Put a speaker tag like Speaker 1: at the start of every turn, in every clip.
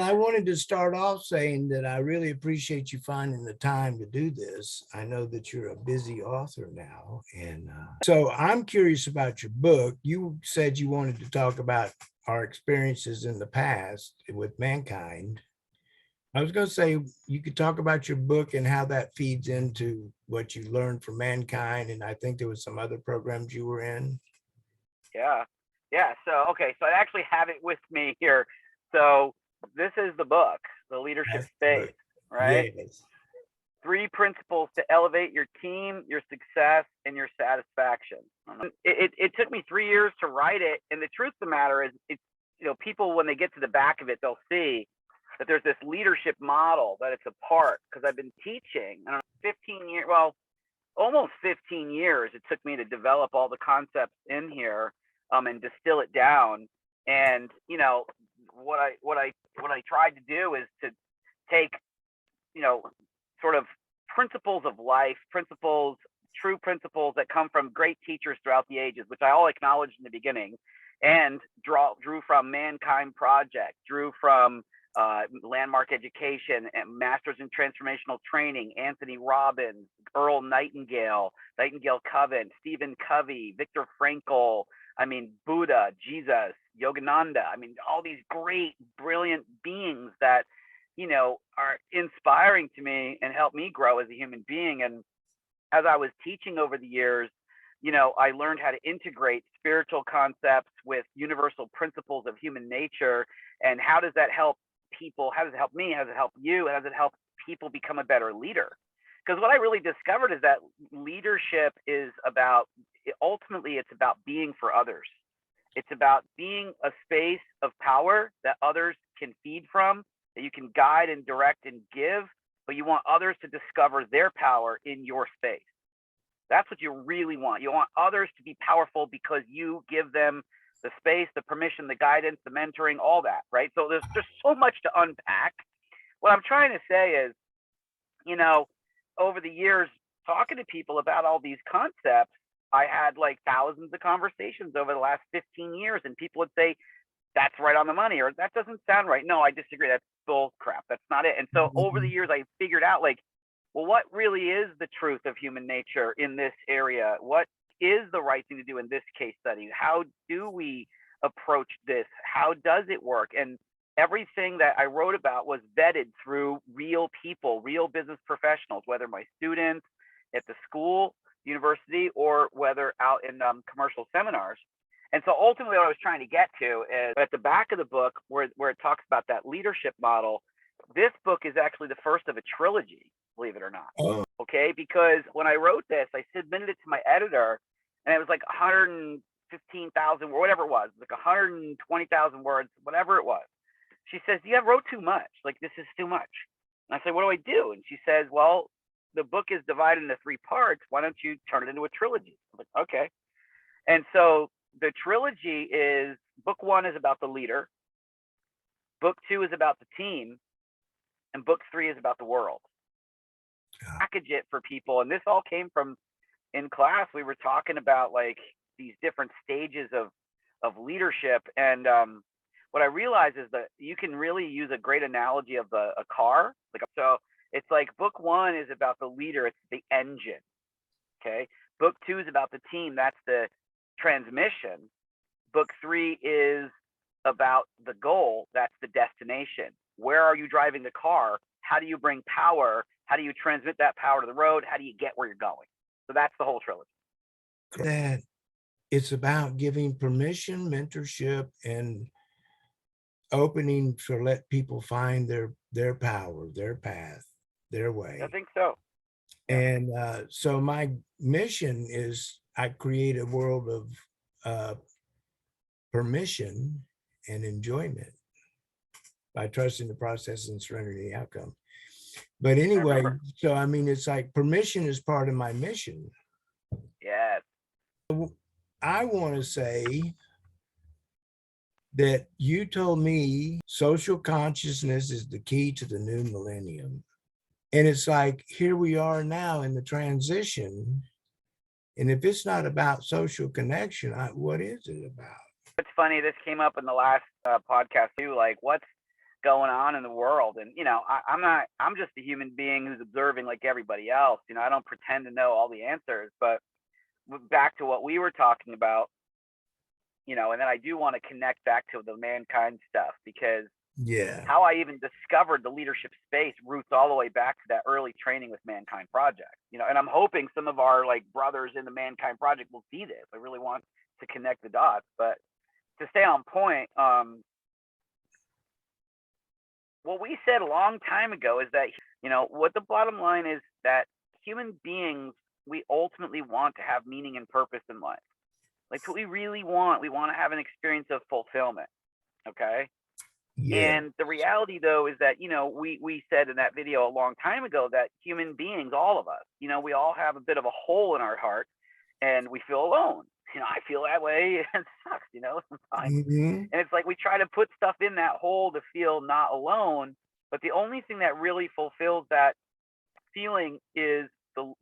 Speaker 1: I wanted to start off saying that I really appreciate you finding the time to do this. I know that you're a busy author now. And so I'm curious about your book. You said you wanted to talk about our experiences in the past with mankind. I was going to say you could talk about your book and how that feeds into what you learned from mankind. And I think there was some other programs you were in.
Speaker 2: Yeah. Yeah. So, okay. So I actually have it with me here. So this is the book, The Leadership
Speaker 1: That's the
Speaker 2: Space,
Speaker 1: book.
Speaker 2: right?
Speaker 1: Yes.
Speaker 2: 3 principles to elevate your team, your success, and your satisfaction. It took me 3 years to write it. And the truth of the matter is, people, when they get to the back of it, they'll see that there's this leadership model that it's a part, because I've been teaching, I don't know, 15 years, well, almost 15 years it took me to develop all the concepts in here, and distill it down. And what I tried to do is to take, sort of principles of life, principles, true principles that come from great teachers throughout the ages, which I all acknowledged in the beginning, and drew from Mankind Project, drew from Landmark Education and Masters in Transformational Training, Anthony Robbins, Earl Nightingale, Nightingale Coven, Stephen Covey, Viktor Frankl, Buddha, Jesus, Yogananda. All these great, brilliant beings that, are inspiring to me and help me grow as a human being. And as I was teaching over the years, I learned how to integrate spiritual concepts with universal principles of human nature. And how does that help people? How does it help me? How does it help you? How does it help people become a better leader? Because what I really discovered is that leadership is ultimately, it's about being for others. It's about being a space of power that others can feed from, that you can guide and direct and give, but you want others to discover their power in your space. That's what you really want. You want others to be powerful because you give them the space, the permission, the guidance, the mentoring, all that, right? So there's just so much to unpack. What I'm trying to say is, over the years, talking to people about all these concepts, I had like thousands of conversations over the last 15 years, and people would say, that's right on the money, or that doesn't sound right. No, I disagree. That's bull crap. That's not it. And so over the years, I figured out, like, well, what really is the truth of human nature in this area? What is the right thing to do in this case study? How do we approach this? How does it work? And everything that I wrote about was vetted through real people, real business professionals, whether my students at the school, university, or whether out in commercial seminars. And so ultimately what I was trying to get to is at the back of the book where it talks about that leadership model. This book is actually the first of a trilogy, believe it or not.
Speaker 1: Oh.
Speaker 2: Okay. Because when I wrote this, I submitted it to my editor, and it was like 115,000 or whatever it was, like 120,000 words, whatever it was. She says, you have wrote too much. Like, this is too much. And I said, what do I do? And she says, well, the book is divided into 3 parts. Why don't you turn it into a trilogy? I'm like, okay. And so the trilogy is, book 1 is about the leader, book 2 is about the team, and book 3 is about the world. Package it for people. And this all came from, in class, we were talking about like these different stages of leadership. And what I realized is that you can really use a great analogy of a car. So it's like book 1 is about the leader. It's the engine. Okay. Book 2 is about the team. That's the transmission. Book 3 is about the goal. That's the destination. Where are you driving the car? How do you bring power? How do you transmit that power to the road? How do you get where you're going? So that's the whole trilogy.
Speaker 1: That it's about giving permission, mentorship, and opening to let people find their power, their path, their way.
Speaker 2: I think so.
Speaker 1: And so my mission is I create a world of permission and enjoyment by trusting the process and surrendering the outcome. But anyway, so it's like permission is part of my mission.
Speaker 2: Yes.
Speaker 1: I want to say that you told me social consciousness is the key to the new millennium. And it's like, here we are now in the transition. And if it's not about social connection, what is it about?
Speaker 2: It's funny, this came up in the last podcast too. Like, what's going on in the world. And, I'm just a human being who's observing like everybody else. I don't pretend to know all the answers, but back to what we were talking about, and then I do want to connect back to the mankind stuff, because
Speaker 1: Yeah.
Speaker 2: how I even discovered the leadership space roots all the way back to that early training with Mankind Project. And I'm hoping some of our like brothers in the Mankind Project will see this. I really want to connect the dots. But to stay on point, what we said a long time ago is that, what the bottom line is, that human beings, we ultimately want to have meaning and purpose in life. Like, what we really want. We want to have an experience of fulfillment. Okay.
Speaker 1: Yeah.
Speaker 2: And the reality, though, is that, we said in that video a long time ago that human beings, all of us, we all have a bit of a hole in our heart, and we feel alone. I feel that way. It sucks, sometimes.
Speaker 1: Mhm.
Speaker 2: And it's like we try to put stuff in that hole to feel not alone. But the only thing that really fulfills that feeling is the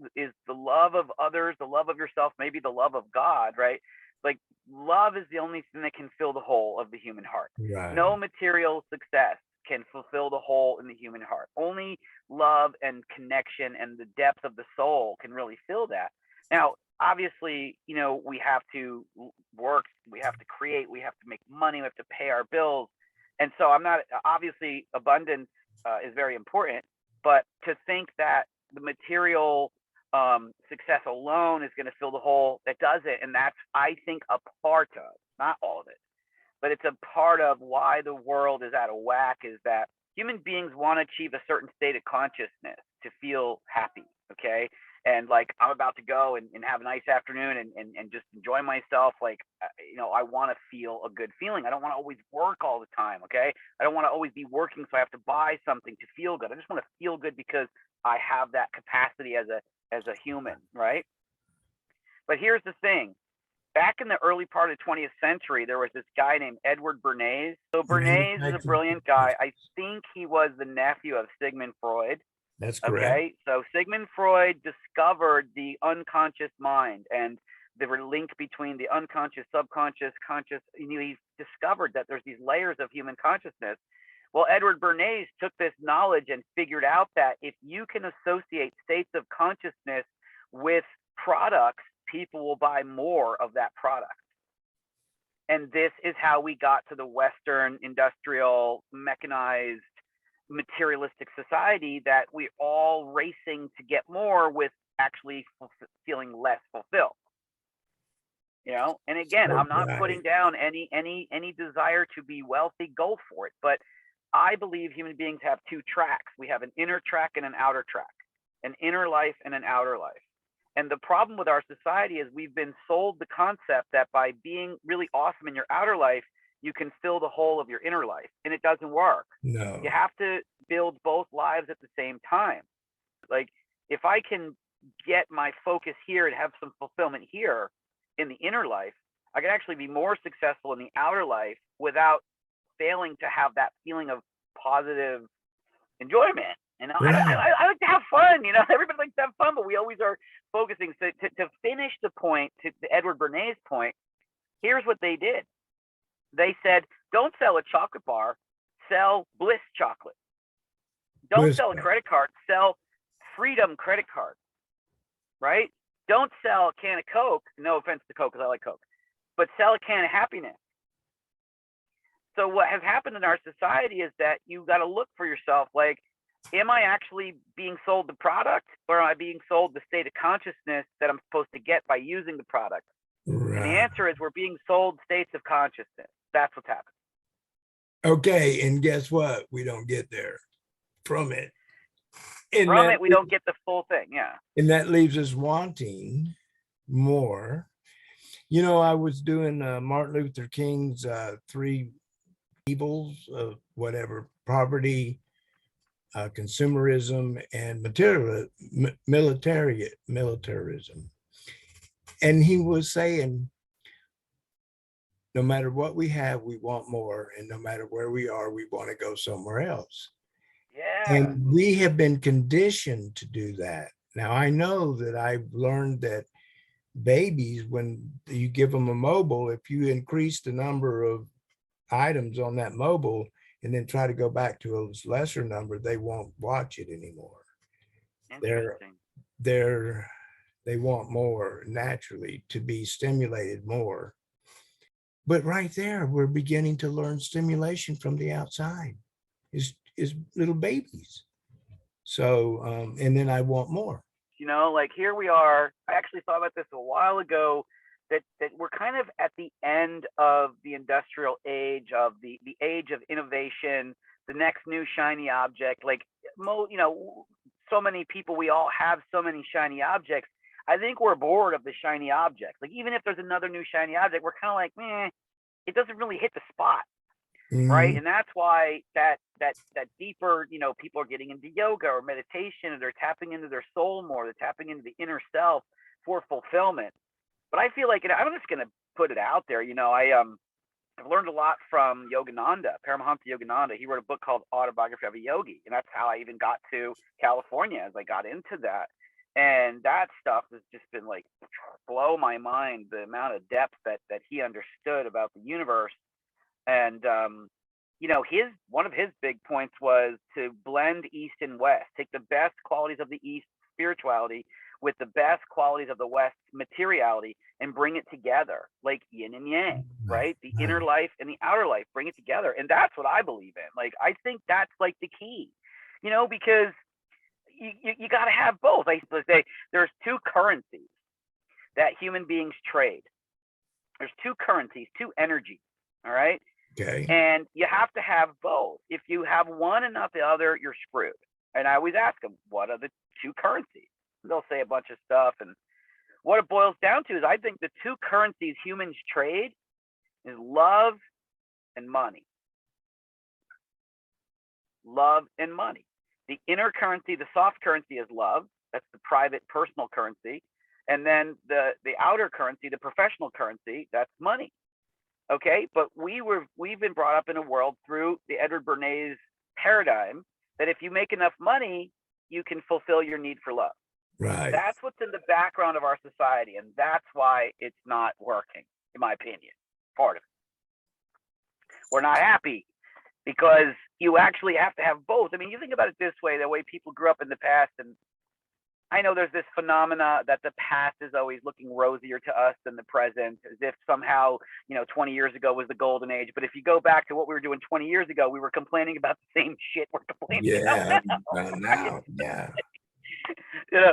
Speaker 2: love of others, the love of yourself, maybe the love of God, right? Like, love is the only thing that can fill the hole of the human heart.
Speaker 1: Right.
Speaker 2: No material success can fulfill the hole in the human heart. Only love and connection and the depth of the soul can really fill that. Now, obviously, we have to work, we have to create, we have to make money, we have to pay our bills. And so obviously abundance is very important, but to think that the material success alone is going to fill the hole, that doesn't. And that's, I think, a part of, not all of it, but it's a part of why the world is out of whack, is that human beings want to achieve a certain state of consciousness to feel happy. Okay. And like, I'm about to go and have a nice afternoon and just enjoy myself. Like, I want to feel a good feeling. I don't want to always work all the time. Okay. I don't want to always be working, so I have to buy something to feel good. I just want to feel good because I have that capacity as a human. Right. But here's the thing. Back in the early part of the 20th century, there was this guy named Edward Bernays. So Bernays is a brilliant guy. I think he was the nephew of Sigmund Freud.
Speaker 1: That's correct.
Speaker 2: Okay, so Sigmund Freud discovered the unconscious mind and the link between the unconscious, subconscious, conscious. He discovered that there's these layers of human consciousness. Well, Edward Bernays took this knowledge and figured out that if you can associate states of consciousness with products, people will buy more of that product. And this is how we got to the Western industrial mechanized materialistic society, that we're all racing to get more with actually feeling less fulfilled. And again, I'm not putting down any desire to be wealthy. Go for it. But I believe human beings have two tracks. We have an inner track and an outer track, an inner life and an outer life. And the problem with our society is we've been sold the concept that by being really awesome in your outer life, you can fill the whole of your inner life, and it doesn't work.
Speaker 1: No.
Speaker 2: You have to build both lives at the same time. Like, if I can get my focus here and have some fulfillment here in the inner life, I can actually be more successful in the outer life without failing to have that feeling of positive enjoyment. I like to have fun. Everybody likes to have fun, but we always are focusing. So to finish the point, to Edward Bernays' point, here's what they did. They said, don't sell a chocolate bar, sell Bliss chocolate. Don't sell a credit card, sell Freedom credit card, right? Don't sell a can of Coke. No offense to Coke, because I like Coke, but sell a can of happiness. So what has happened in our society is that you got to look for yourself. Like, am I actually being sold the product, or am I being sold the state of consciousness that I'm supposed to get by using the product? Right. And the answer is we're being sold states of consciousness. That's what's happening.
Speaker 1: Okay, and guess what? We don't get there from it.
Speaker 2: And from it, we don't get the full thing, yeah.
Speaker 1: And that leaves us wanting more. I was doing Martin Luther King's 3 evils of whatever: poverty, consumerism, and militarism. And he was saying, no matter what we have, we want more. And no matter where we are, we want to go somewhere else. Yeah. And we have been conditioned to do that. Now, I know that I've learned that babies, when you give them a mobile, if you increase the number of items on that mobile, and then try to go back to a lesser number, they won't watch it anymore. They're
Speaker 2: Interesting.
Speaker 1: they want more naturally, to be stimulated more. But right there, we're beginning to learn stimulation from the outside is little babies. So and then I want more.
Speaker 2: Like here we are. I actually thought about this a while ago, that we're kind of at the end of the industrial age, of the age of innovation, the next new shiny object. Like so many people, we all have so many shiny objects. I think we're bored of the shiny object. Like even if there's another new shiny object, we're kind of like, meh, it doesn't really hit the spot. Right.
Speaker 1: Mhm.
Speaker 2: And that's why that deeper, people are getting into yoga or meditation, and they're tapping into their soul more. They're tapping into the inner self for fulfillment. But I feel like, and I'm just going to put it out there, I've learned a lot from Yogananda, Paramahansa Yogananda. He wrote a book called Autobiography of a Yogi. And that's how I even got to California, as I got into that. And that stuff has just been like blow my mind, the amount of depth that he understood about the universe. And his one of his big points was to blend East and West, take the best qualities of the East spirituality with the best qualities of the West materiality, and bring it together like yin and yang, right? The inner life and the outer life, bring it together. And that's what I believe in. Like, I think that's like the key, because you got to have both. I used to say there's two currencies that human beings trade. There's two currencies, two energies. All right.
Speaker 1: Okay.
Speaker 2: And you have to have both. If you have one and not the other, you're screwed. And I always ask them, what are the two currencies? And they'll say a bunch of stuff. And what it boils down to is, I think the two currencies humans trade is love and money. Love and money. The inner currency, the soft currency, is love. That's the private, personal currency. And then the outer currency, the professional currency, that's money. Okay, but we've been brought up in a world through the Edward Bernays paradigm that if you make enough money, you can fulfill your need for love.
Speaker 1: Right.
Speaker 2: That's what's in the background of our society, and that's why it's not working, in my opinion. Part of it. We're not happy because you actually have to have both. I mean, you think about it this way: the way people grew up in the past, and I know there's this phenomena that the past is always looking rosier to us than the present, as if somehow, 20 years ago was the golden age. But if you go back to what we were doing 20 years ago, we were complaining about the same shit we're complaining about
Speaker 1: now. Yeah.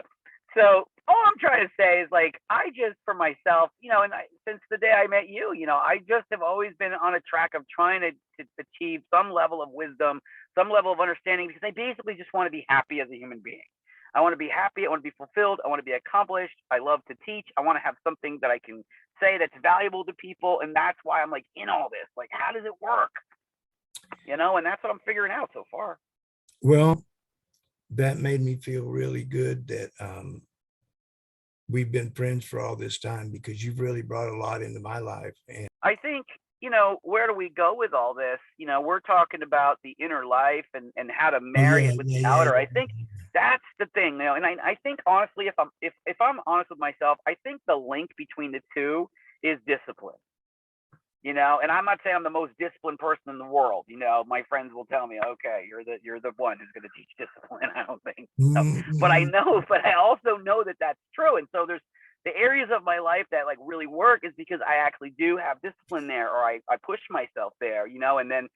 Speaker 2: So all I'm trying to say is, like, I just, for myself, and since the day I met you, I just have always been on a track of trying to achieve some level of wisdom, some level of understanding, because I basically just want to be happy as a human being. I want to be happy. I want to be fulfilled. I want to be accomplished. I love to teach. I want to have something that I can say that's valuable to people. And that's why I'm like in all this. Like, how does it work? And that's what I'm figuring out so far.
Speaker 1: Well, that made me feel really good that we've been friends for all this time, because you've really brought a lot into my life. And
Speaker 2: I think, where do we go with all this? We're talking about the inner life and how to marry it with the outer. I think that's the thing, and I think, honestly, if I'm honest with myself, I think the link between the two is discipline. And I'm not saying I'm the most disciplined person in the world. My friends will tell me, okay, you're the one who's going to teach discipline. I don't think so. But I also know that that's true. And so there's the areas of my life that like really work is because I actually do have discipline there, or I push myself there, and then,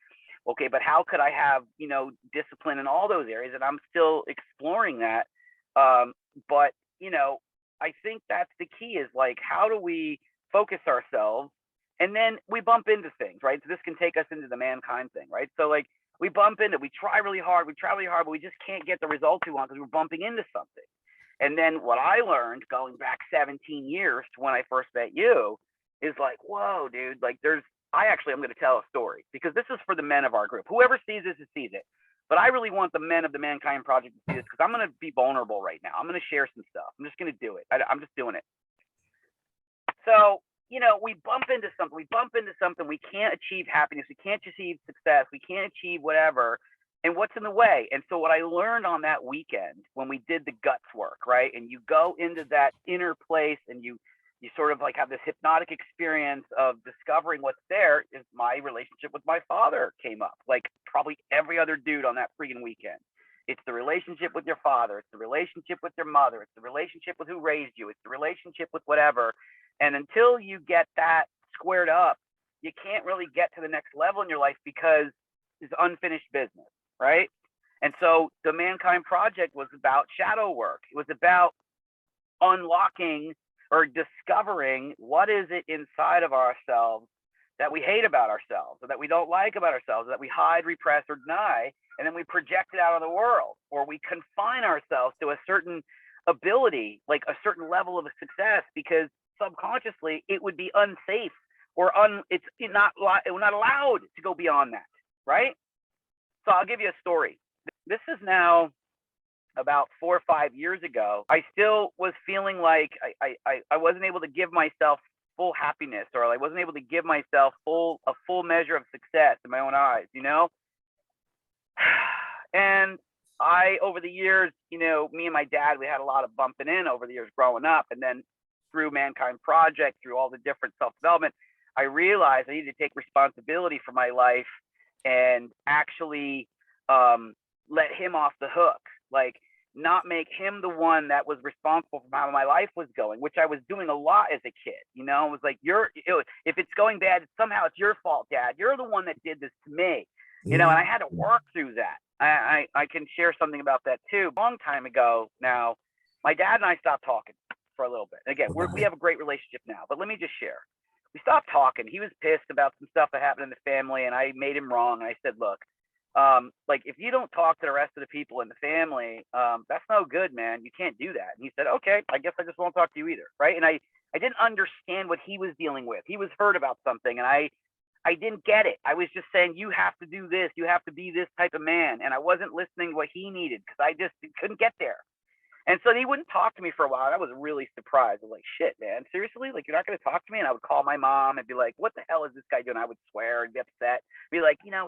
Speaker 2: okay, but how could I have, discipline in all those areas? And I'm still exploring that. But, I think that's the key, is like, how do we focus ourselves? And then we bump into things, right? So this can take us into the mankind thing, right? So like we bump into, we try really hard, but we just can't get the results we want because we're bumping into something. And then what I learned going back 17 years to when I first met you is like, whoa, dude, like I'm going to tell a story, because this is for the men of our group. Whoever sees this sees it. But I really want the men of the Mankind Project to see this, because I'm going to be vulnerable right now. I'm going to share some stuff. I'm just going to do it. I'm just doing it. So, we bump into something. We can't achieve happiness. We can't achieve success. We can't achieve whatever. And what's in the way? And so what I learned on that weekend when we did the guts work, right? And you go into that inner place and you you sort of like have this hypnotic experience of discovering what's there. Is my relationship with my father came up, like probably every other dude on that freaking weekend. It's the relationship with your father. It's the relationship with your mother. It's the relationship with who raised you. It's the relationship with whatever. And until you get that squared up, you can't really get to the next level in your life because it's unfinished business, right? And so the Mankind Project was about shadow work. It was about unlocking or discovering what is it inside of ourselves that we hate about ourselves, or that we don't like about ourselves, or that we hide, repress, or deny, and then we project it out on the world, or we confine ourselves to a certain ability, like a certain level of success, because subconsciously it would be unsafe or it's not allowed to go beyond that, right? So I'll give you a story. This is now about 4 or 5 years ago. I still was feeling like I wasn't able to give myself full happiness, or I wasn't able to give myself a full measure of success in my own eyes, you know? And over the years, you know, me and my dad, we had a lot of bumping in over the years growing up. And then through Mankind Project, through all the different self-development, I realized I needed to take responsibility for my life and actually let him off the hook. Like, not make him the one that was responsible for how my life was going, which I was doing a lot as a kid. You know, it was like, if it's going bad, somehow it's your fault, Dad. You're the one that did this to me. You know, and I had to work through that. I can share something about that too. A long time ago now, my dad and I stopped talking for a little bit. Again, we have a great relationship now, but let me just share. We stopped talking. He was pissed about some stuff that happened in the family, and I made him wrong. And I said, look, like, if you don't talk to the rest of the people in the family, that's no good, man. You can't do that. And he said, okay, I guess I just won't talk to you either. Right. And I didn't understand what he was dealing with. He was hurt about something, and I didn't get it. I was just saying, you have to do this. You have to be this type of man. And I wasn't listening to what he needed because I just couldn't get there. And so he wouldn't talk to me for a while. I was really surprised. I was like, shit, man, seriously? Like, you're not going to talk to me? And I would call my mom and be like, what the hell is this guy doing? I would swear and be upset. Be like, you know,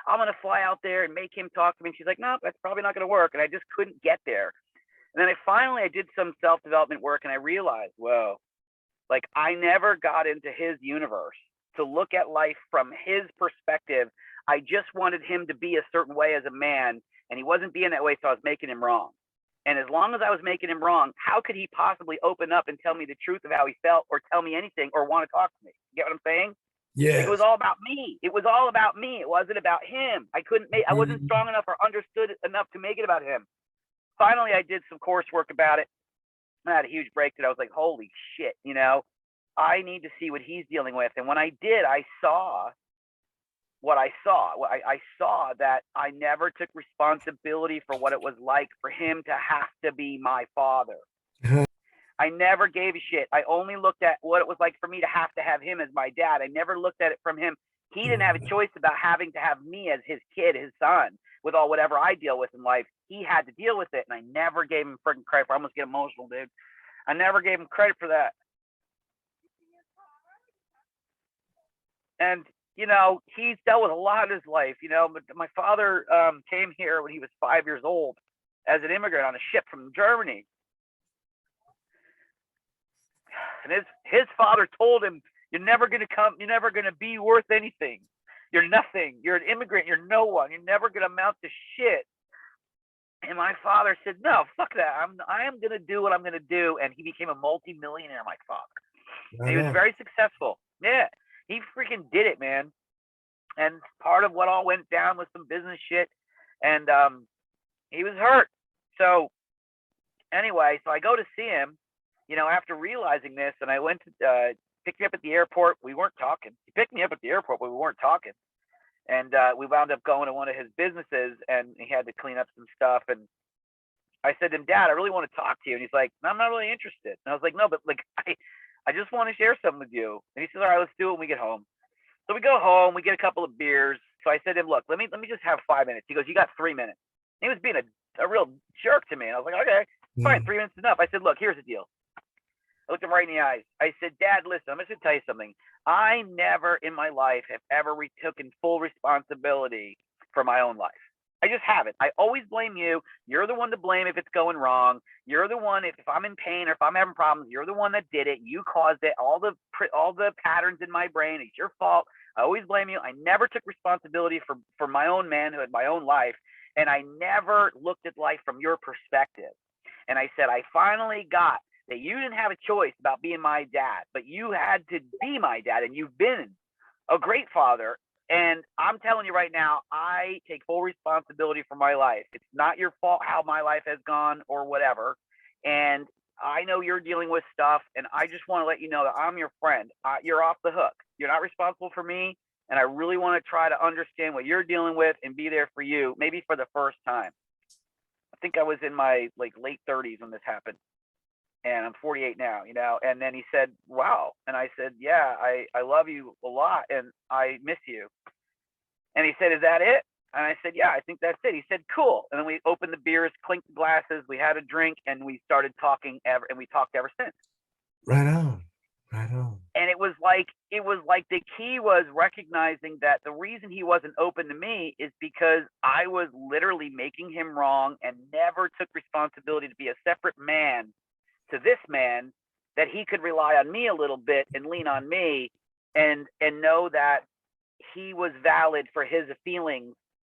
Speaker 2: I'm going to fly out there and make him talk to me. And she's like, no, that's probably not going to work. And I just couldn't get there. And then I did some self-development work, and I realized, whoa, like, I never got into his universe to look at life from his perspective. I just wanted him to be a certain way as a man, and he wasn't being that way, so I was making him wrong. And as long as I was making him wrong, how could he possibly open up and tell me the truth of how he felt, or tell me anything, or want to talk to me? You get what I'm saying?
Speaker 1: Yeah.
Speaker 2: Like, it was all about me. It was all about me. It wasn't about him. I wasn't strong enough or understood enough to make it about him. Finally, I did some coursework about it. I had a huge breakthrough. I was like, holy shit, you know, I need to see what he's dealing with. And when I did, I saw what I saw. I saw that I never took responsibility for what it was like for him to have to be my father. I never gave a shit. I only looked at what it was like for me to have him as my dad. I never looked at it from him. He didn't have a choice about having to have me as his kid, his son, with all whatever I deal with in life. He had to deal with it, and I never gave him freaking credit for it. I almost get emotional, dude. I never gave him credit for that. And, you know, he's dealt with a lot in his life, you know, but my father came here when he was 5 years old as an immigrant on a ship from Germany. And his father told him, you're never going to be worth anything. You're nothing. You're an immigrant. You're no one. You're never going to amount to shit. And my father said, no, fuck that. I am going to do what I'm going to do. And he became a multi-millionaire, my father. He was very successful. Yeah. He freaking did it, man. And part of what all went down was some business shit. And he was hurt. So anyway, so I go to see him, you know, after realizing this, and I went to pick me up at the airport. We weren't talking. He picked me up at the airport, but we weren't talking. And we wound up going to one of his businesses, and he had to clean up some stuff. And I said to him, Dad, I really want to talk to you. And he's like, no, I'm not really interested. And I was like, no, but like, I just want to share something with you. And he says, all right, let's do it when we get home. So we go home, we get a couple of beers. So I said to him, look, let me just have 5 minutes. He goes, you got 3 minutes. And he was being a real jerk to me. And I was like, okay, fine, 3 minutes is enough. I said, look, here's the deal. I looked him right in the eyes. I said, Dad, listen, I'm just going to tell you something. I never in my life have ever taken full responsibility for my own life. I just haven't. I always blame you. You're the one to blame if it's going wrong. You're the one if I'm in pain or if I'm having problems. You're the one that did it. You caused it. All the patterns in my brain. It's your fault. I always blame you. I never took responsibility for my own manhood, my own life, and I never looked at life from your perspective. And I said, I finally got that you didn't have a choice about being my dad, but you had to be my dad, and you've been a great father. And I'm telling you right now, I take full responsibility for my life. It's not your fault how my life has gone or whatever. And I know you're dealing with stuff, and I just want to let you know that I'm your friend. You're off the hook. You're not responsible for me, and I really want to try to understand what you're dealing with and be there for you, maybe for the first time. I think I was in my late 30s when this happened, and I'm 48 now, And then he said, wow. And I said, yeah, I love you a lot, and I miss you. And he said, is that it? And I said, yeah, I think that's it. He said, cool. And then we opened the beers, clinked the glasses, we had a drink, and we started talking and we talked ever since.
Speaker 1: Right on. Right on.
Speaker 2: And it was like the key was recognizing that the reason he wasn't open to me is because I was literally making him wrong and never took responsibility to be a separate man to this man, that he could rely on me a little bit and lean on me and know that he was valid for his feelings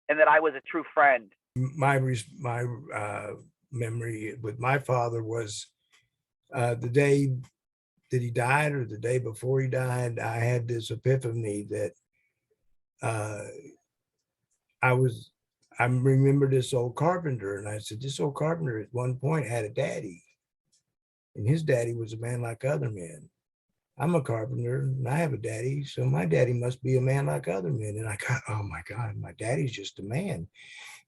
Speaker 2: and that I was a true friend.
Speaker 1: My memory with my father was the day that he died or the day before he died. I had this epiphany that I remember this old carpenter, and I said, this old carpenter at one point had a daddy, and his daddy was a man like other men. I'm a carpenter and I have a daddy, so my daddy must be a man like other men. And I got, oh my God, my daddy's just a man.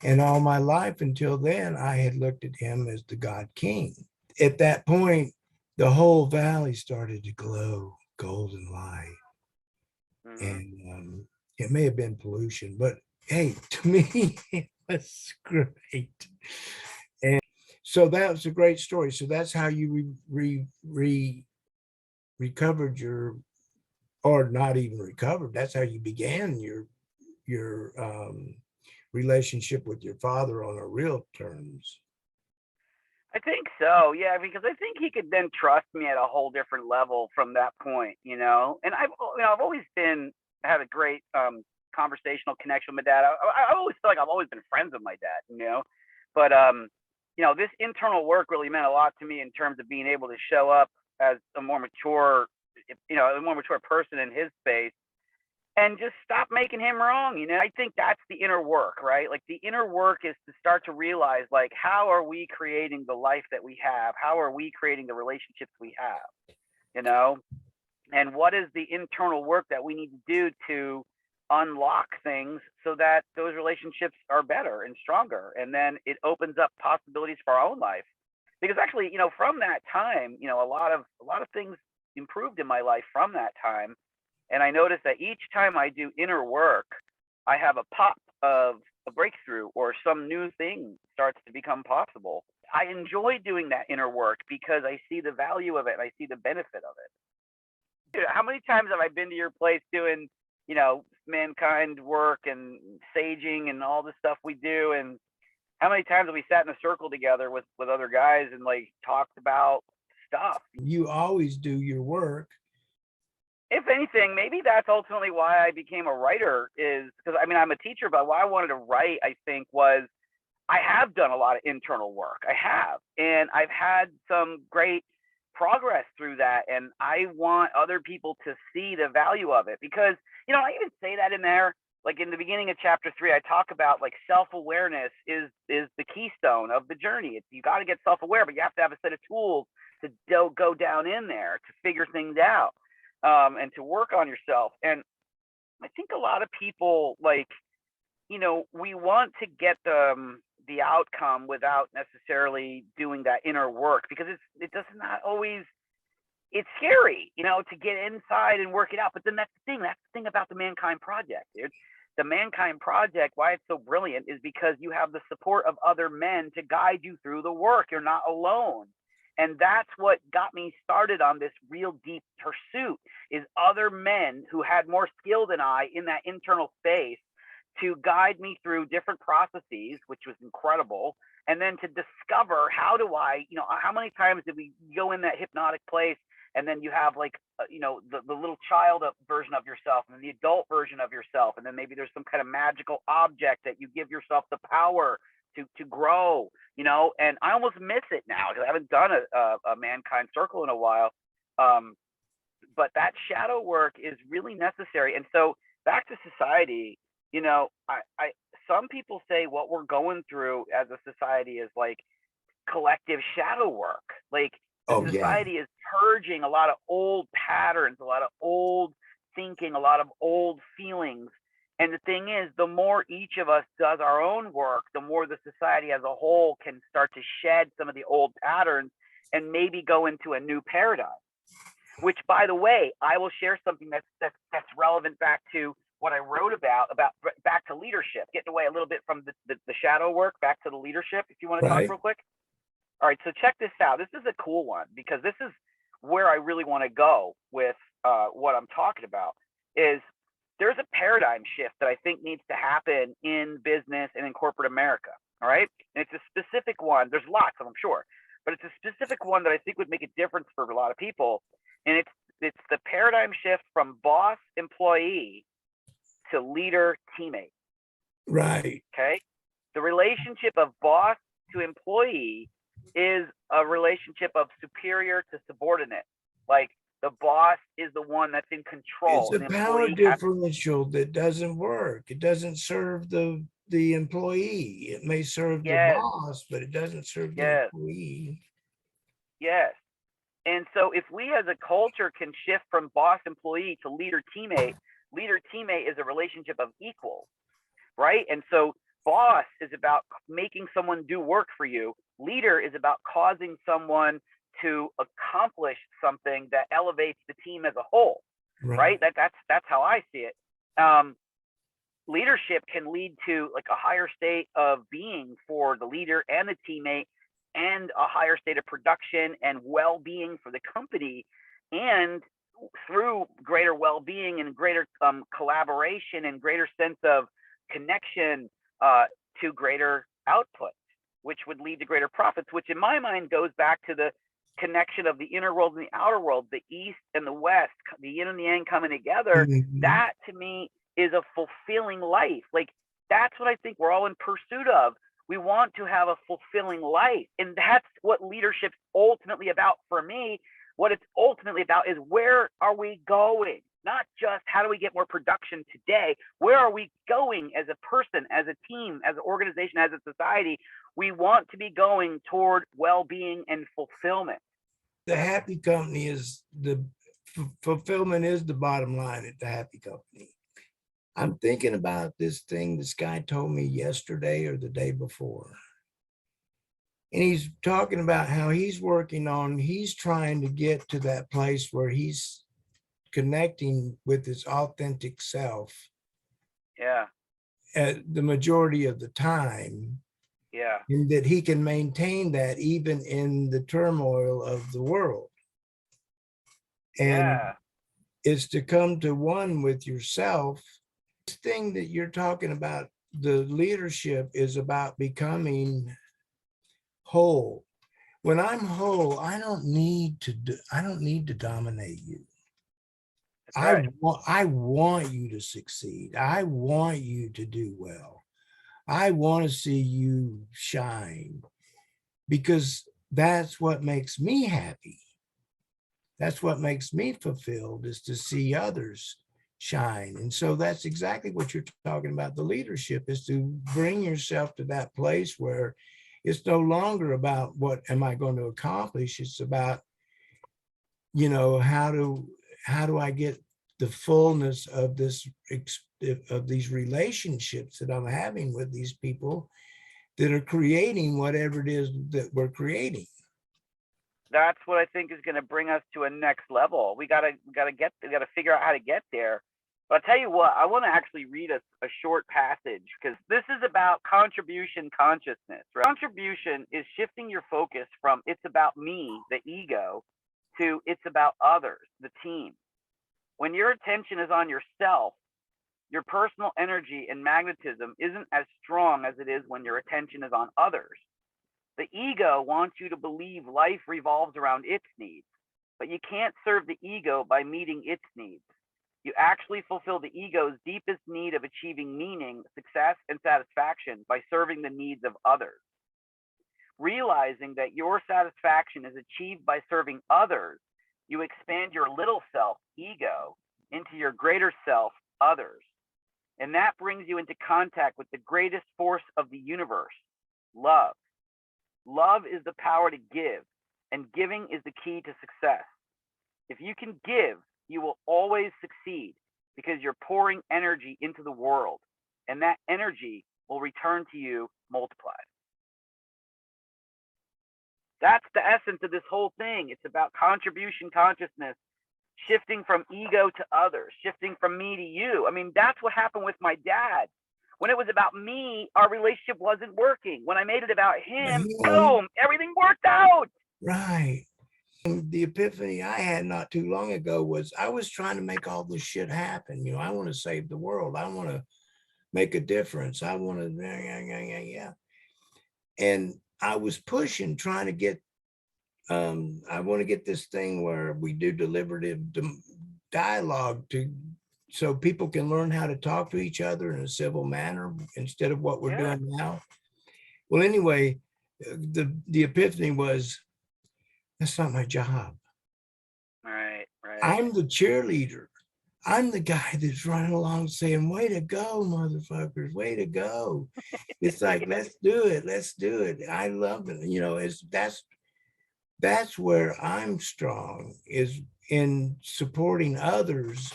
Speaker 1: And all my life until then, I had looked at him as the God King. At that point, the whole valley started to glow golden light.
Speaker 2: Mm-hmm.
Speaker 1: And it may have been pollution, but hey, to me, it was great. And so that was a great story. So that's how you recovered your, or not even recovered, that's how you began your relationship with your father on a real terms.
Speaker 2: I think so, yeah, because I think he could then trust me at a whole different level from that point, And I've always had a great conversational connection with my dad. I always feel like I've always been friends with my dad, But this internal work really meant a lot to me in terms of being able to show up as a more mature person in his space and just stop making him wrong. I think that's the inner work, right? Like the inner work is to start to realize, like, how are we creating the life that we have? How are we creating the relationships we have? And what is the internal work that we need to do to unlock things so that those relationships are better and stronger? And then it opens up possibilities for our own life. Because actually, from that time, a lot of things improved in my life from that time. And I noticed that each time I do inner work, I have a pop of a breakthrough or some new thing starts to become possible. I enjoy doing that inner work because I see the value of it and I see the benefit of it. Dude, how many times have I been to your place doing, mankind work and saging and all the stuff we do? And how many times have we sat in a circle together with other guys and talked about stuff?
Speaker 1: You always do your work.
Speaker 2: If anything, maybe that's ultimately why I became a writer, is because I'm a teacher, but why I wanted to write, I think, was I have done a lot of internal work. I have, and I've had some great progress through that. And I want other people to see the value of it because, I even say that in there. Like in the beginning of chapter 3, I talk about self-awareness is the keystone of the journey. You got to get self-aware, but you have to have a set of tools to go down in there to figure things out and to work on yourself. And I think a lot of people we want to get the outcome without necessarily doing that inner work because it does not always. It's scary, to get inside and work it out. But then that's the thing about the Mankind Project, dude. The Mankind Project, why it's so brilliant is because you have the support of other men to guide you through the work. You're not alone. And that's what got me started on this real deep pursuit, is other men who had more skill than I in that internal space to guide me through different processes, which was incredible. And then to discover, how do I, how many times did we go in that hypnotic place, and then you have like, the little child version of yourself and the adult version of yourself. And then maybe there's some kind of magical object that you give yourself the power to grow, and I almost miss it now because I haven't done a mankind circle in a while. But that shadow work is really necessary. And so back to society, I some people say what we're going through as a society is like collective shadow work. Like the society is purging a lot of old patterns, a lot of old thinking, a lot of old feelings. And the thing is, the more each of us does our own work, the more the society as a whole can start to shed some of the old patterns and maybe go into a new paradigm. Which, by the way, I will share something that's relevant back to what I wrote about back to leadership, getting away a little bit from the shadow work, back to the leadership, if you want to talk real quick. All right, so check this out. This is a cool one, because this is where I really want to go with what I'm talking about. Is there's a paradigm shift that I think needs to happen in business and in corporate America. All right, and it's a specific one. There's lots of them, sure, but it's a specific one that I think would make a difference for a lot of people. And it's the paradigm shift from boss employee to leader teammate.
Speaker 1: Right.
Speaker 2: Okay. The relationship of boss to employee is a relationship of superior to subordinate. Like the boss is the one that's in control.
Speaker 1: It's a power differential that doesn't work. It doesn't serve the employee. It may serve the boss, but it doesn't serve the employee.
Speaker 2: Yes. And so if we as a culture can shift from boss employee to leader teammate is a relationship of equals, right? And so boss is about making someone do work for you. Leader is about causing someone to accomplish something that elevates the team as a whole, right? That's how I see it. Leadership can lead to like a higher state of being for the leader and the teammate, and a higher state of production and well-being for the company, and through greater well-being and greater collaboration and greater sense of connection to greater output, which would lead to greater profits, which in my mind goes back to the connection of the inner world and the outer world, the East and the West, the yin and the yang coming together. Mm-hmm. That to me is a fulfilling life. Like that's what I think we're all in pursuit of. We want to have a fulfilling life. And that's what leadership's ultimately about for me. What it's ultimately about is, where are we going? Not just how do we get more production today? Where are we going as a person, as a team, as an organization, as a society? We want to be going toward well-being and fulfillment.
Speaker 1: The happy company is fulfillment is the bottom line at the happy company. I'm thinking about this thing this guy told me yesterday or the day before. And he's talking about how he's trying to get to that place where he's connecting with his authentic self.
Speaker 2: Yeah.
Speaker 1: The majority of the time.
Speaker 2: Yeah.
Speaker 1: And that he can maintain that even in the turmoil of the world. And it's to come to one with yourself. This thing that you're talking about, the leadership, is about becoming whole. When I'm whole, I don't need to dominate you. Right. I want you to succeed. I want you to do well. I want to see you shine, because that's what makes me happy. That's what makes me fulfilled, is to see others shine. And so that's exactly what you're talking about. The leadership is to bring yourself to that place where it's no longer about what am I going to accomplish. It's about, how do I get the fullness of these relationships that I'm having with these people that are creating whatever it is that we're creating.
Speaker 2: That's what I think is going to bring us to a next level. We got to figure out how to get there. But I'll tell you what, I want to actually read a short passage, because this is about contribution consciousness. Right? Contribution is shifting your focus from it's about me, the ego, to it's about others, the team. When your attention is on yourself, Your personal energy and magnetism isn't as strong as it is when your attention is on others. The ego wants you to believe life revolves around its needs, but you can't serve the ego by meeting its needs. You actually fulfill the ego's deepest need of achieving meaning, success, and satisfaction by serving the needs of others. Realizing that your satisfaction is achieved by serving others, you expand your little self, ego, into your greater self, others. And that brings you into contact with the greatest force of the universe, love. Love is the power to give, and giving is the key to success. If you can give, you will always succeed because you're pouring energy into the world, and that energy will return to you multiplied. That's the essence of this whole thing. It's about contribution consciousness, shifting from ego to others, shifting from me to you. I mean, that's what happened with my dad. When it was about me, our relationship wasn't working. When I made it about him, boom, everything worked out.
Speaker 1: Right. The epiphany I had not too long ago was I was trying to make all this shit happen. I want to save the world. I want to make a difference. I want to, yeah. And I was pushing, trying to get, I want to get this thing where we do deliberative dialogue so people can learn how to talk to each other in a civil manner instead of what we're doing now. Well, anyway, the epiphany was, that's not my job.
Speaker 2: Right.
Speaker 1: I'm the cheerleader. I'm the guy that's running along saying, way to go, motherfuckers, way to go. It's like, let's do it. Let's do it. I love it. That's where I'm strong, is in supporting others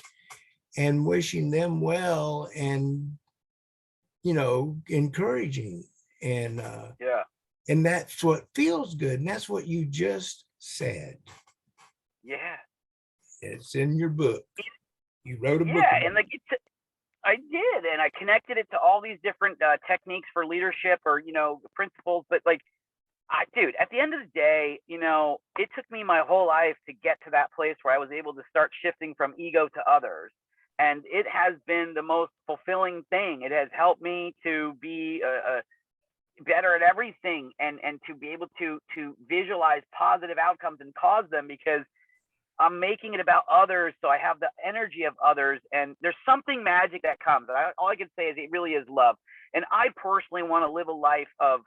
Speaker 1: and wishing them well and, encouraging. And and that's what feels good. And that's what you just said.
Speaker 2: Yeah.
Speaker 1: It's in your book. You wrote a book.
Speaker 2: Yeah, and I did, and I connected it to all these different techniques for leadership or principles. But dude, at the end of the day, it took me my whole life to get to that place where I was able to start shifting from ego to others, and it has been the most fulfilling thing. It has helped me to be better at everything, and to be able to visualize positive outcomes and cause them, because I'm making it about others, so I have the energy of others, and there's something magic that comes. All I can say is it really is love. And I personally want to live a life of,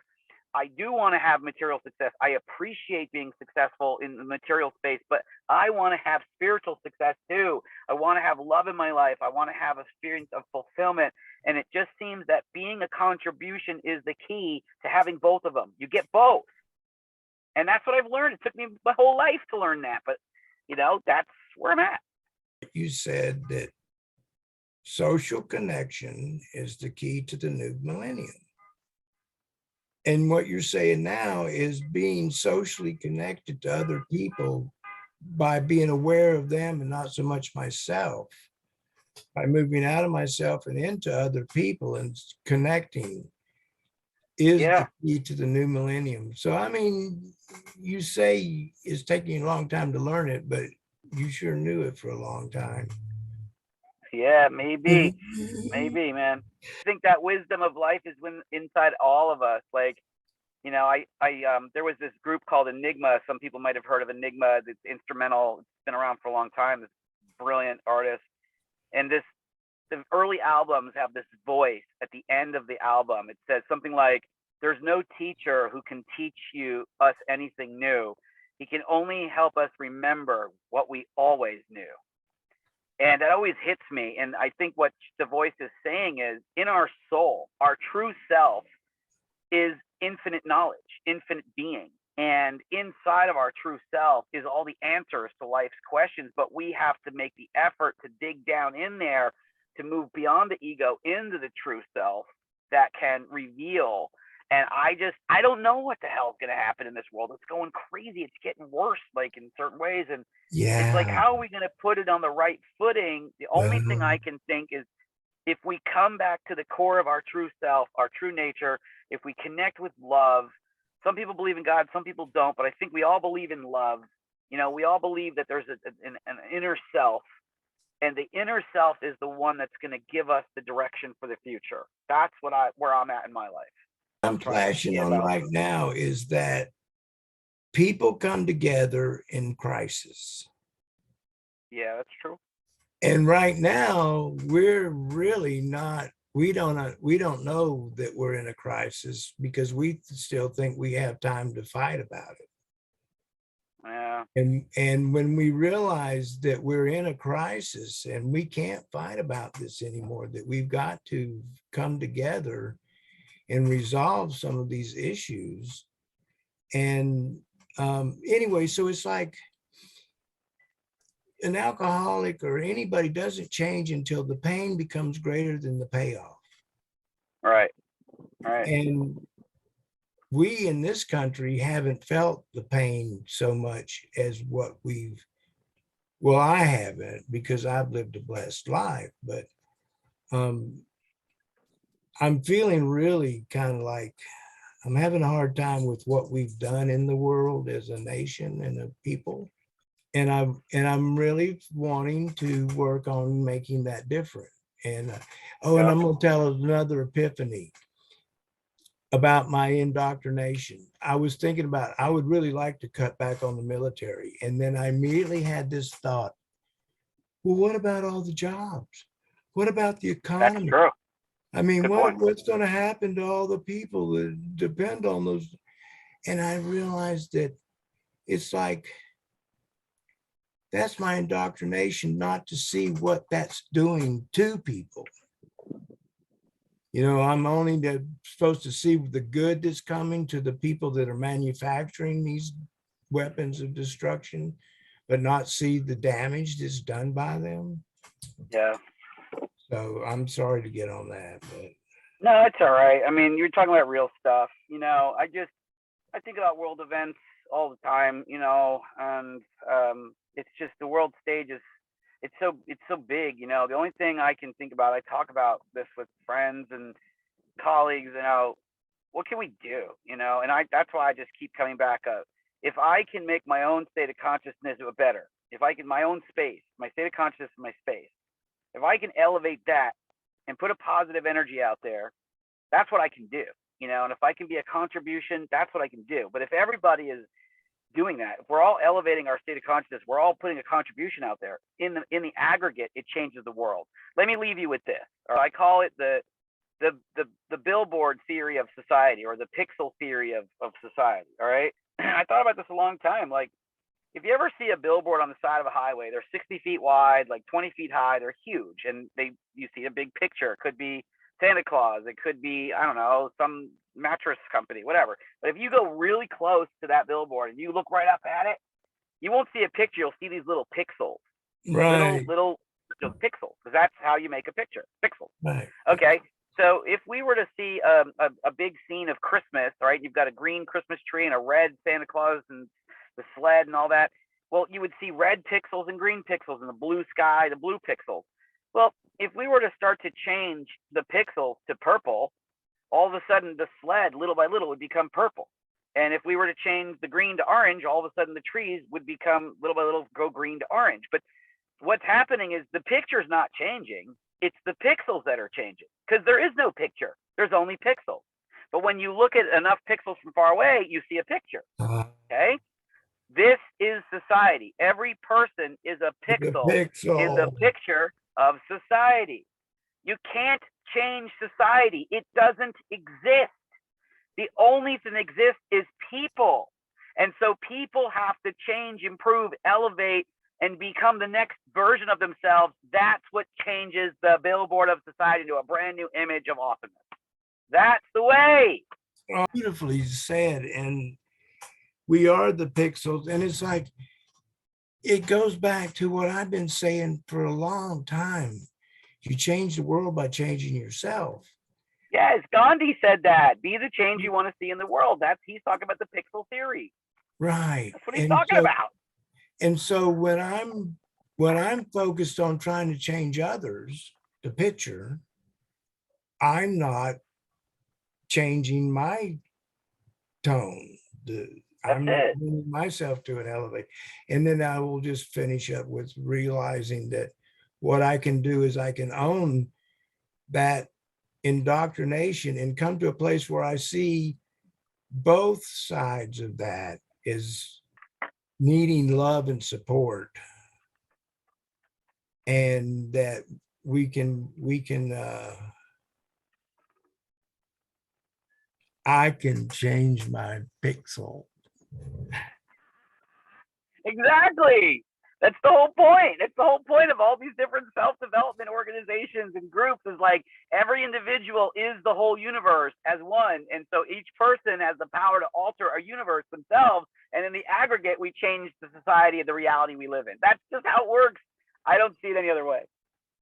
Speaker 2: I do want to have material success. I appreciate being successful in the material space, but I want to have spiritual success too. I want to have love in my life. I want to have an experience of fulfillment. And it just seems that being a contribution is the key to having both of them. You get both. And that's what I've learned. It took me my whole life to learn that, but that's where I'm at.
Speaker 1: You said that social connection is the key to the new millennium. And what you're saying now is being socially connected to other people by being aware of them and not so much myself, by moving out of myself and into other people and connecting is the key to the new millennium. So, I mean, you say it's taking a long time to learn it, but you sure knew it for a long time.
Speaker 2: Yeah, maybe, man. I think that wisdom of life is inside all of us. There was this group called Enigma. Some people might have heard of Enigma. It's instrumental. It's been around for a long time. This brilliant artist. And the early albums have this voice at the end of the album. It says something like, there's no teacher who can teach us anything new. He can only help us remember what we always knew. And that always hits me. And I think what the voice is saying is, in our soul, our true self is infinite knowledge, infinite being. And inside of our true self is all the answers to life's questions. But we have to make the effort to dig down in there, to move beyond the ego into the true self that can reveal. And I don't know what the hell's going to happen in this world. It's going crazy. It's getting worse, in certain ways. And it's like, how are we going to put it on the right footing? The only thing I can think is, if we come back to the core of our true self, our true nature, if we connect with love. Some people believe in God, some people don't, but I think we all believe in love. We all believe that there's an inner self, And the inner self is the one that's going to give us the direction for the future. That's where I'm at in my life.
Speaker 1: I'm flashing on right now is that people come together in crisis.
Speaker 2: Yeah, that's true.
Speaker 1: And right now, we're really not, we don't know that we're in a crisis because we still think we have time to fight about it.
Speaker 2: Yeah.
Speaker 1: And when we realize that we're in a crisis and we can't fight about this anymore, that we've got to come together and resolve some of these issues. And anyway, so it's like an alcoholic or anybody doesn't change until the pain becomes greater than the payoff.
Speaker 2: Right. Right.
Speaker 1: And we in this country haven't felt the pain so much as what well, I haven't because I've lived a blessed life, but I'm feeling really kind of like I'm having a hard time with what we've done in the world as a nation and a people. And I'm really wanting to work on making that different. And and I'm going to tell another epiphany about my indoctrination. I was thinking about I would really like to cut back on the military, and then I immediately had this thought: well, what about all the jobs? What about the economy?
Speaker 2: That's true.
Speaker 1: I mean, what's going to happen to all the people that depend on those? And I realized that it's like, that's my indoctrination, not to see what that's doing to people. You know, I'm only supposed to see the good that's coming to the people that are manufacturing these weapons of destruction, but not see the damage that's done by them.
Speaker 2: Yeah.
Speaker 1: So I'm sorry to get on that, but
Speaker 2: no, it's all right. I mean, you're talking about real stuff. You know, I think about world events all the time, you know, and it's just the world stage is it's so big, you know. The only thing I can think about, I talk about this with friends and colleagues, you know, what can we do, you know? And that's why I just keep coming back up. If I can make my own state of consciousness better, if I can, my own space, my state of consciousness, my space, if I can elevate that and put a positive energy out there, that's what I can do, you know. And if I can be a contribution, that's what I can do. But if everybody is doing that, if we're all elevating our state of consciousness, we're all putting a contribution out there, in the aggregate, it changes the world. Let me leave you with this, or I call it the Billboard theory of society, or the pixel theory of society. All right. I thought about this a long time. Like, if you ever see a billboard on the side of a highway, they're 60 feet wide, like 20 feet high, they're huge, and you see a big picture. It could be Santa Claus, it could be, I don't know, some mattress company, whatever. But if you go really close to that billboard and you look right up at it, you won't see a picture. You'll see these little pixels,
Speaker 1: right,
Speaker 2: little pixels, because that's how you make a picture, pixels.
Speaker 1: Right.
Speaker 2: Okay. So if we were to see a big scene of Christmas, right, you've got a green Christmas tree and a red Santa Claus and the sled and all that. Well, you would see red pixels and green pixels, and the blue sky, the blue pixels. Well, if we were to start to change the pixels to purple, all of a sudden the sled, little by little, would become purple. And if we were to change the green to orange, all of a sudden the trees would become, little by little, go green to orange. But what's happening is the picture's not changing. It's the pixels that are changing, because there is no picture. There's only pixels. But when you look at enough pixels from far away, you see a picture. Okay? This is society. Every person is a pixel in the picture of society. You can't change society. It doesn't exist. The only thing that exists is people. And so people have to change, improve, elevate, and become the next version of themselves. That's what changes the billboard of society into a brand new image of awesomeness. That's the way.
Speaker 1: Oh, beautifully said. And we are the pixels. And it's like, it goes back to what I've been saying for a long time. You change the world by changing yourself.
Speaker 2: Yes, Gandhi said that. Be the change you want to see in the world. He's talking about the pixel theory.
Speaker 1: Right.
Speaker 2: That's what he's talking about.
Speaker 1: And so when I'm focused on trying to change others, the picture, I'm not changing my tone. I'm not bringing myself to an elevate. And then I will just finish up with realizing that what I can do is I can own that indoctrination and come to a place where I see both sides of that is needing love and support, and that I can change my pixel.
Speaker 2: Exactly. That's the whole point. It's the whole point of all these different self-development organizations and groups is like every individual is the whole universe as one. And so each person has the power to alter a universe themselves. And in the aggregate, we change the society and the reality we live in. That's just how it works. I don't see it any other way.